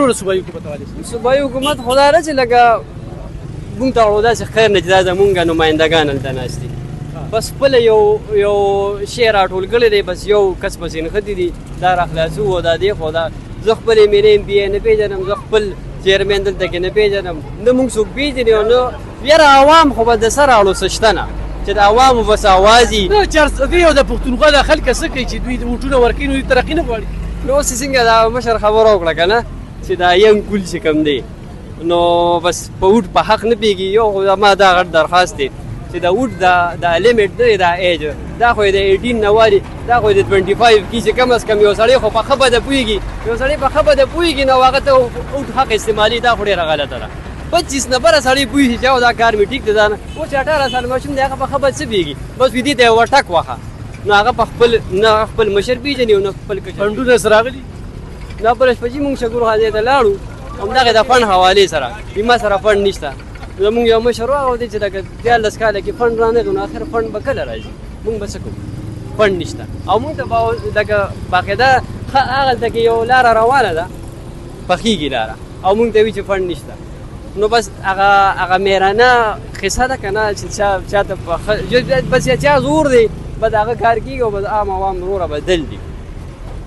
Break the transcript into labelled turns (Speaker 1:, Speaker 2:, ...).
Speaker 1: ټول صوبایي حکومت حواله شي.
Speaker 2: صوبایي حکومت خدا را چې لکه مونږ ته وړو داسې خیر نه چې دا زمونږ نمایندګان هلته ناست دي بس خپل یو شی راټول کړی دی بس یو کس پسې نښتي دي دا راخلاصو و دا دی خو دا زه خپل ایم پی نه پېژنم زه خپل چیرمین دلته کې نه پېژنم نه مونږ څوک پېژني او نه یاره عوام خو به د سر اړو څه شته نه چې د عوامو بس اواز وي
Speaker 1: نه چارسدي او د پښتونخوا د خلک څه کوي چې دوی ووټونه ورکوي نو دوی ترقي نه غواړي.
Speaker 2: نو اوس څنګه دا مشر خبره وکړه که نه چې دا ینګ کول چې کوم دی نو بس په ووټ په حق نه پوهېږي یو خو زما دا غټ درخواست دی چې د ووټ دا لیمټ دی دا ایج دا خو یې د 18 نه والي دا خو یې د 25 کې چې کم از کم یو سړی خو په ښه بده پوهېږي یو سړی په ښه بده پوهېږي نو هغه ته ووټ حق استعمالي دا خو ډېره غلطه ده 25 نفره سړی پوهېږي چې دا کار مې ټیک دی دا نه اوس چې 18 سال ماشوم دی هغه په ښه بد څه پوهېږي بس وي دې ته یې ورټک وخه نو هغه په خپل مشر پېژني او نه خپل
Speaker 1: فنډونه سره راغلي
Speaker 2: نه په شپږي مونږ شګورخانې ته لاړو همدغې د فنډ حوالې سره ما سره فنډ نشته زمونږ یو مشر راغلی دی چې لکه 14 کاله کې فنډ رانغی نو اخر فنډ به کله راځي مونږ به څه کوو فنډ نشته او مونږ ته به لکه باقاعده هغلته کې یو لاره روانه ده پخېږي لاره او مونږ ته وي چې فنډ نشته نو بس هغه میرانه قصه ده که نه چې چاته بس چا زور دی به د هغه کار کېږي او به د عام عوام وروره بدل دي